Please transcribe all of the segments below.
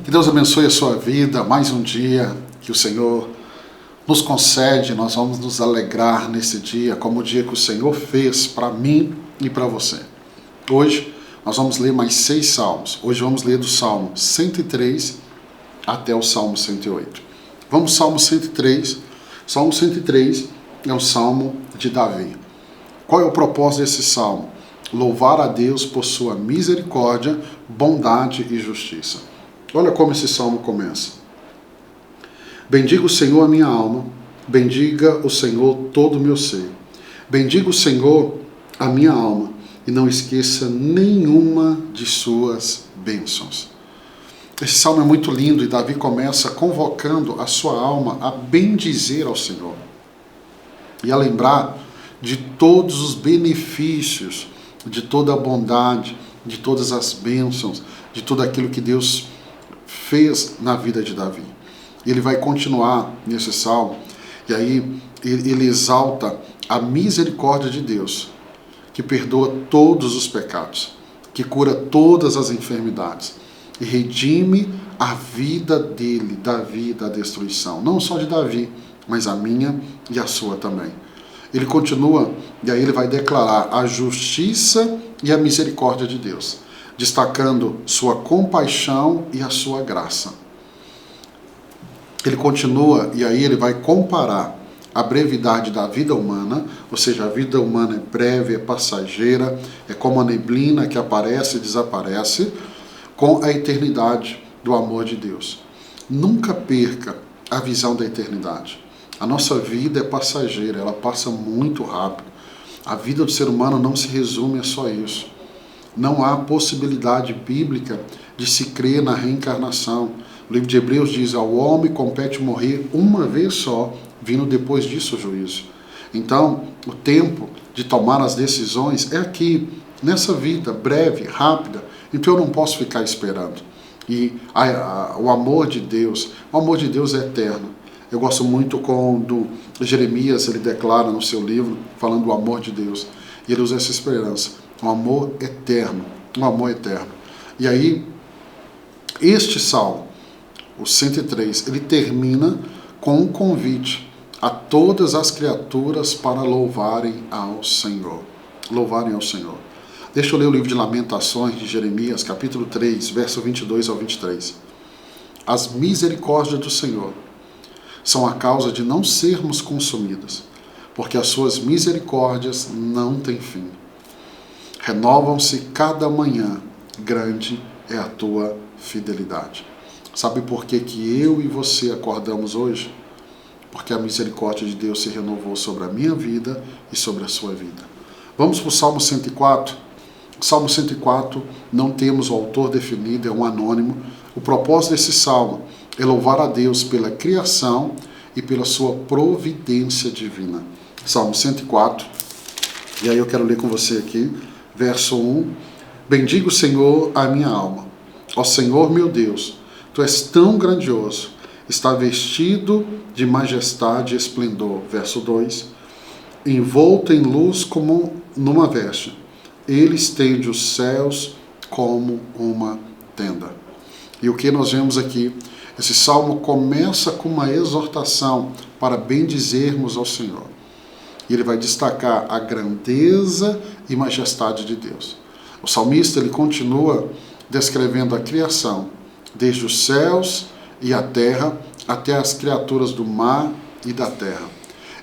Que Deus abençoe a sua vida, mais um dia que o Senhor nos concede. Nós vamos nos alegrar nesse dia, como o dia que o Senhor fez para mim e para você. Hoje nós vamos ler mais 6 salmos. Hoje vamos ler do Salmo 103 até o Salmo 108. Vamos Salmo 103. Salmo 103 é o Salmo de Davi. Qual é o propósito desse Salmo? Louvar a Deus por sua misericórdia, bondade e justiça. Olha como esse salmo começa. Bendiga o Senhor a minha alma, bendiga o Senhor todo o meu ser. Bendiga o Senhor a minha alma e não esqueça nenhuma de suas bênçãos. Esse salmo é muito lindo e Davi começa convocando a sua alma a bendizer ao Senhor e a lembrar de todos os benefícios, de toda a bondade, de todas as bênçãos, de tudo aquilo que Deus fez na vida de Davi. Ele vai continuar nesse salmo, e aí ele exalta a misericórdia de Deus, que perdoa todos os pecados, que cura todas as enfermidades, e redime a vida dele, Davi, da destruição. Não só de Davi, mas a minha e a sua também. Ele continua, e aí ele vai declarar a justiça e a misericórdia de Deus, destacando sua compaixão e a sua graça. Ele continua, e aí ele vai comparar a brevidade da vida humana, ou seja, a vida humana é breve, é passageira, é como a neblina que aparece e desaparece, com a eternidade do amor de Deus. Nunca perca a visão da eternidade. A nossa vida é passageira, ela passa muito rápido. A vida do ser humano não se resume a só isso. Não há possibilidade bíblica de se crer na reencarnação. O livro de Hebreus diz: ao homem compete morrer uma vez só, vindo depois disso o juízo. Então, o tempo de tomar as decisões é aqui, nessa vida breve, rápida. Então eu não posso ficar esperando. E o amor de Deus é eterno. Eu gosto muito quando Jeremias ele declara no seu livro, falando do amor de Deus. E ele usa essa esperança, um amor eterno, um amor eterno. E aí, este salmo, o 103, ele termina com um convite a todas as criaturas para louvarem ao Senhor. Louvarem ao Senhor. Deixa eu ler o livro de Lamentações de Jeremias, capítulo 3, verso 22 ao 23. As misericórdias do Senhor são a causa de não sermos consumidos, porque as suas misericórdias não têm fim. Renovam-se cada manhã, grande é a tua fidelidade. Sabe por que eu e você acordamos hoje? Porque a misericórdia de Deus se renovou sobre a minha vida e sobre a sua vida. Vamos para o Salmo 104. Salmo 104, não temos o autor definido, é um anônimo. O propósito desse salmo é louvar a Deus pela criação e pela sua providência divina. Salmo 104, e aí eu quero ler com você aqui, verso 1. Bendiga o Senhor a minha alma. Ó Senhor meu Deus, Tu és tão grandioso, está vestido de majestade e esplendor. Verso 2. Envolto em luz como numa veste, Ele estende os céus como uma tenda. E o que nós vemos aqui? Esse salmo começa com uma exortação para bendizermos ao Senhor. E ele vai destacar a grandeza e majestade de Deus. O salmista ele continua descrevendo a criação, desde os céus e a terra até as criaturas do mar e da terra,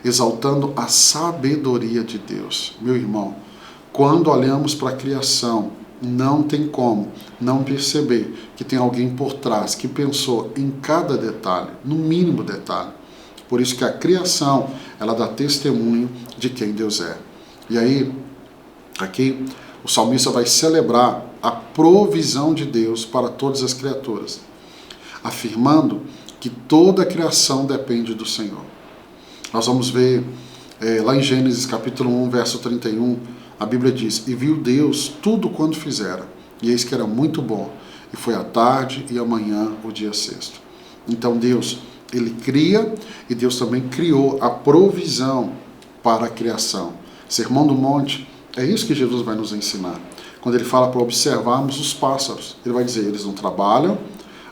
exaltando a sabedoria de Deus. Meu irmão, quando olhamos para a criação, não tem como não perceber que tem alguém por trás que pensou em cada detalhe, no mínimo detalhe. Por isso que a criação, ela dá testemunho de quem Deus é. E aí, aqui, o salmista vai celebrar a provisão de Deus para todas as criaturas, afirmando que toda a criação depende do Senhor. Nós vamos ver lá em Gênesis capítulo 1, verso 31, a Bíblia diz: e viu Deus tudo quanto fizera, e eis que era muito bom, e foi a tarde e amanhã o dia sexto. Então Deus, ele cria, e Deus também criou a provisão para a criação. Sermão do Monte, é isso que Jesus vai nos ensinar. Quando ele fala para observarmos os pássaros, ele vai dizer: eles não trabalham,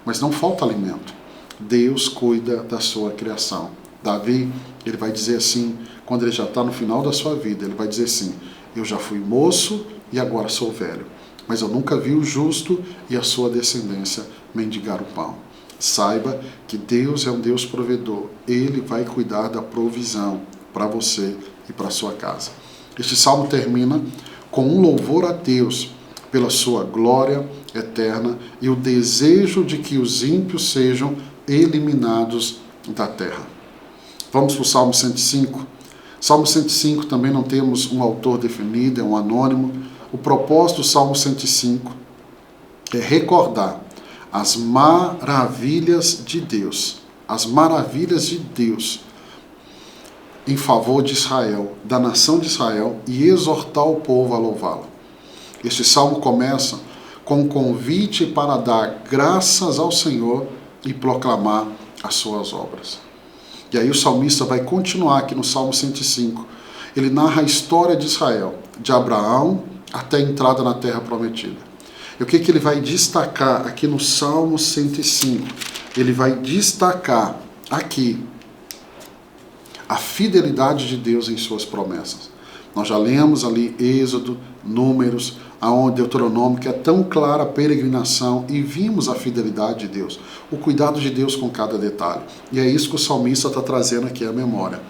mas não falta alimento. Deus cuida da sua criação. Davi, ele vai dizer assim, quando ele já está no final da sua vida, ele vai dizer assim: eu já fui moço e agora sou velho, mas eu nunca vi o justo e a sua descendência mendigar o pão. Saiba que Deus é um Deus provedor. Ele vai cuidar da provisão para você e para sua casa. Este salmo termina com um louvor a Deus pela sua glória eterna e o desejo de que os ímpios sejam eliminados da terra. Vamos para o Salmo 105. Salmo 105 também não temos um autor definido, é um anônimo. O propósito do Salmo 105 é recordar as maravilhas de Deus, as maravilhas de Deus em favor de Israel, da nação de Israel, e exortar o povo a louvá-lo. Este salmo começa com um convite para dar graças ao Senhor e proclamar as suas obras. E aí o salmista vai continuar aqui no Salmo 105. Ele narra a história de Israel, de Abraão até a entrada na terra prometida. E o que ele vai destacar aqui no Salmo 105? Ele vai destacar aqui a fidelidade de Deus em suas promessas. Nós já lemos ali Êxodo, Números, aonde Deuteronômio, que é tão clara a peregrinação, e vimos a fidelidade de Deus, o cuidado de Deus com cada detalhe. E é isso que o salmista está trazendo aqui à memória.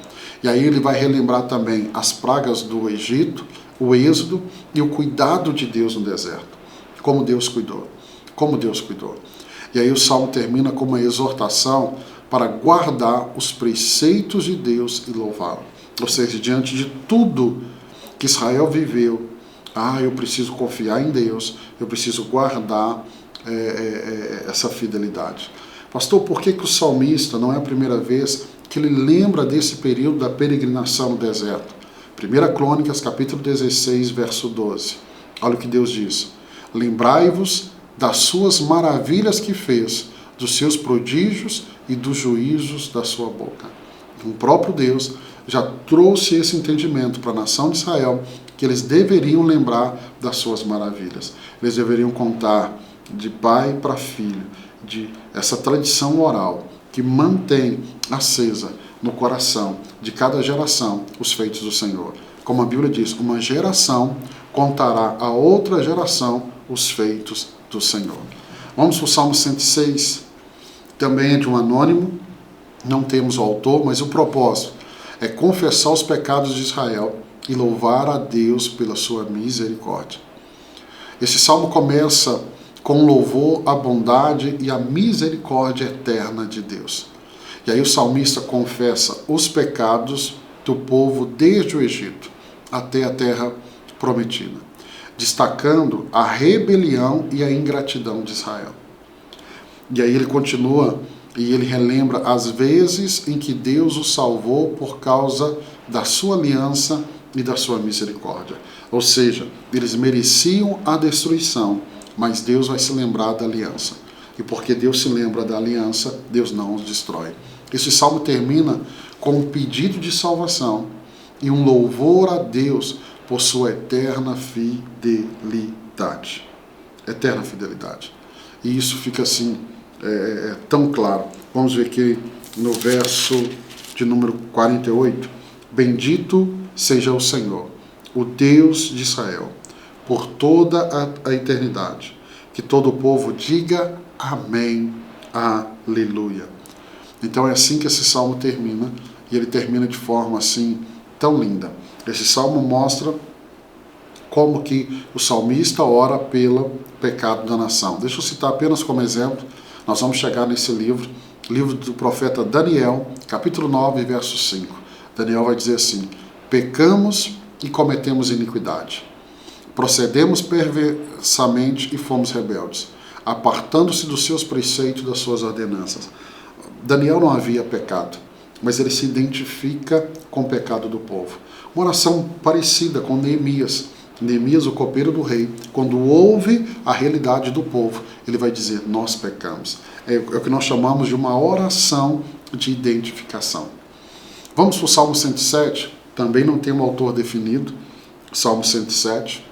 E aí ele vai relembrar também as pragas do Egito, o Êxodo e o cuidado de Deus no deserto. Como Deus cuidou. Como Deus cuidou. E aí o salmo termina com uma exortação para guardar os preceitos de Deus e louvá-lo. Ou seja, diante de tudo que Israel viveu, eu preciso confiar em Deus, eu preciso guardar essa fidelidade. Pastor, por que o salmista, não é a primeira vez que ele lembra desse período da peregrinação no deserto? 1 Crônicas, capítulo 16, verso 12. Olha o que Deus diz: lembrai-vos das suas maravilhas que fez, dos seus prodígios e dos juízos da sua boca. O próprio Deus já trouxe esse entendimento para a nação de Israel, que eles deveriam lembrar das suas maravilhas. Eles deveriam contar de pai para filho, de essa tradição oral que mantém acesa no coração de cada geração os feitos do Senhor. Como a Bíblia diz, uma geração contará a outra geração os feitos do Senhor. Vamos para o Salmo 106, também é de um anônimo, não temos o autor, mas o propósito é confessar os pecados de Israel e louvar a Deus pela sua misericórdia. Esse salmo começa com louvor à bondade e à misericórdia eterna de Deus. E aí o salmista confessa os pecados do povo desde o Egito até a terra prometida, destacando a rebelião e a ingratidão de Israel. E aí ele continua e ele relembra as vezes em que Deus o salvou por causa da sua aliança e da sua misericórdia. Ou seja, eles mereciam a destruição, mas Deus vai se lembrar da aliança. E porque Deus se lembra da aliança, Deus não os destrói. Esse salmo termina com um pedido de salvação e um louvor a Deus por sua eterna fidelidade. Eterna fidelidade. E isso fica assim, tão claro. Vamos ver aqui no verso de número 48. Bendito seja o Senhor, o Deus de Israel, por toda a eternidade. Que todo o povo diga amém, aleluia. Então é assim que esse salmo termina, e ele termina de forma assim, tão linda. Esse salmo mostra como que o salmista ora pelo pecado da nação. Deixa eu citar apenas como exemplo, nós vamos chegar nesse livro do profeta Daniel, capítulo 9, verso 5. Daniel vai dizer assim: pecamos e cometemos iniquidade. Procedemos perversamente e fomos rebeldes, apartando-se dos seus preceitos e das suas ordenanças. Daniel não havia pecado, mas ele se identifica com o pecado do povo. Uma oração parecida com Neemias. Neemias, o copeiro do rei, quando ouve a realidade do povo, ele vai dizer: nós pecamos. É o que nós chamamos de uma oração de identificação. Vamos para o Salmo 107, também não tem um autor definido, Salmo 107.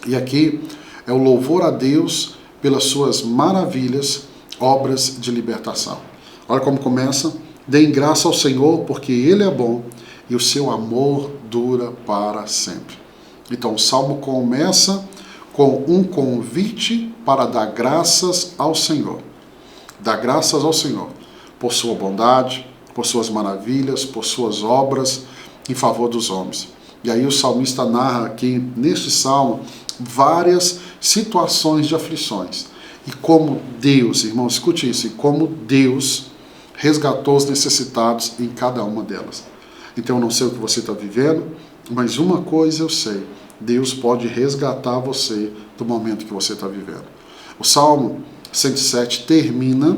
E aqui é o louvor a Deus pelas suas maravilhas, obras de libertação. Olha como começa. Deem graça ao Senhor, porque Ele é bom e o seu amor dura para sempre. Então o Salmo começa com um convite para dar graças ao Senhor. Dar graças ao Senhor por sua bondade, por suas maravilhas, por suas obras em favor dos homens. E aí o salmista narra aqui, neste salmo, várias situações de aflições. E como Deus, irmão, escute isso, e como Deus resgatou os necessitados em cada uma delas. Então eu não sei o que você está vivendo, mas uma coisa eu sei, Deus pode resgatar você do momento que você está vivendo. O Salmo 107 termina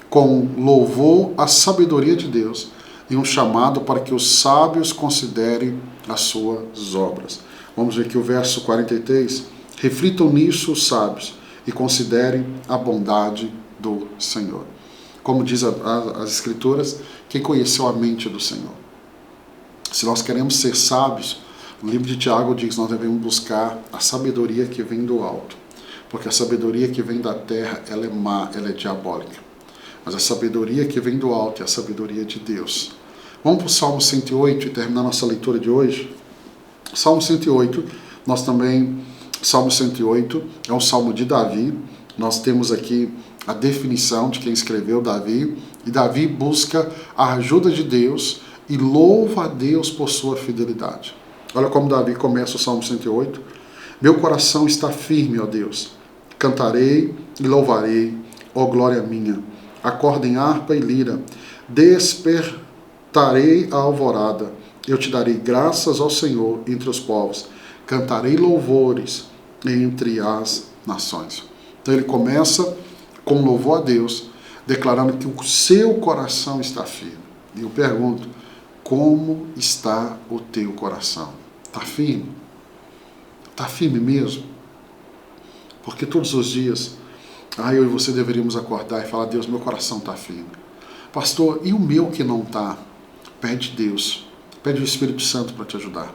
com louvor à sabedoria de Deus e um chamado para que os sábios considerem as suas obras. Vamos ver aqui o verso 43. Reflitam nisso os sábios e considerem a bondade do Senhor. Como diz as Escrituras, quem conheceu a mente do Senhor? Se nós queremos ser sábios, o livro de Tiago diz que nós devemos buscar a sabedoria que vem do alto. Porque a sabedoria que vem da terra, ela é má, ela é diabólica. Mas a sabedoria que vem do alto é a sabedoria de Deus. Vamos para o Salmo 108 e terminar nossa leitura de hoje. Salmo 108, Salmo 108 é um salmo de Davi. Nós temos aqui a definição de quem escreveu Davi. E Davi busca a ajuda de Deus e louva a Deus por sua fidelidade. Olha como Davi começa o Salmo 108. Meu coração está firme, ó Deus. Cantarei e louvarei, ó glória minha. Acordem harpa e lira. Despertarei a alvorada. Eu te darei graças ao Senhor entre os povos. Cantarei louvores entre as nações. Então ele começa com louvor a Deus, declarando que o seu coração está firme. E eu pergunto, como está o teu coração? Está firme? Está firme mesmo? Porque todos os dias, eu e você deveríamos acordar e falar, Deus, meu coração está firme. Pastor, e o meu que não está? Pede Deus, pede o Espírito Santo para te ajudar,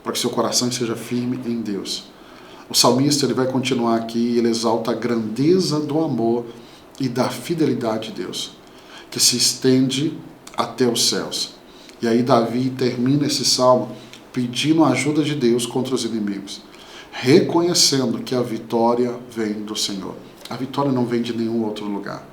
para que seu coração seja firme em Deus. O salmista ele vai continuar aqui, ele exalta a grandeza do amor e da fidelidade de Deus, que se estende até os céus. E aí Davi termina esse salmo pedindo a ajuda de Deus contra os inimigos, reconhecendo que a vitória vem do Senhor. A vitória não vem de nenhum outro lugar.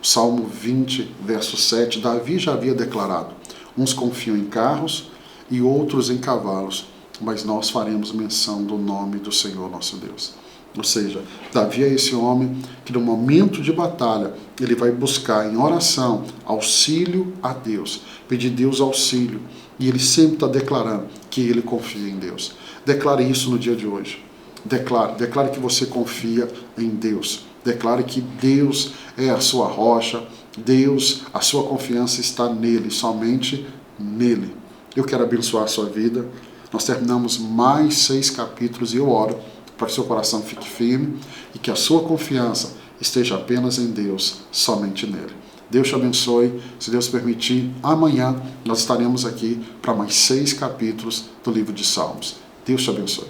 O Salmo 20, verso 7, Davi já havia declarado, uns confiam em carros e outros em cavalos, mas nós faremos menção do nome do Senhor nosso Deus. Ou seja, Davi é esse homem que no momento de batalha, ele vai buscar em oração auxílio a Deus, pedir Deus auxílio, e ele sempre está declarando que ele confia em Deus. Declare isso no dia de hoje. Declare que você confia em Deus. Declare que Deus é a sua rocha, Deus, a sua confiança está nele, somente nele. Eu quero abençoar a sua vida. Nós terminamos mais 6 capítulos e eu oro para que seu coração fique firme e que a sua confiança esteja apenas em Deus, somente nele. Deus te abençoe. Se Deus permitir, amanhã nós estaremos aqui para mais 6 capítulos do livro de Salmos. Deus te abençoe.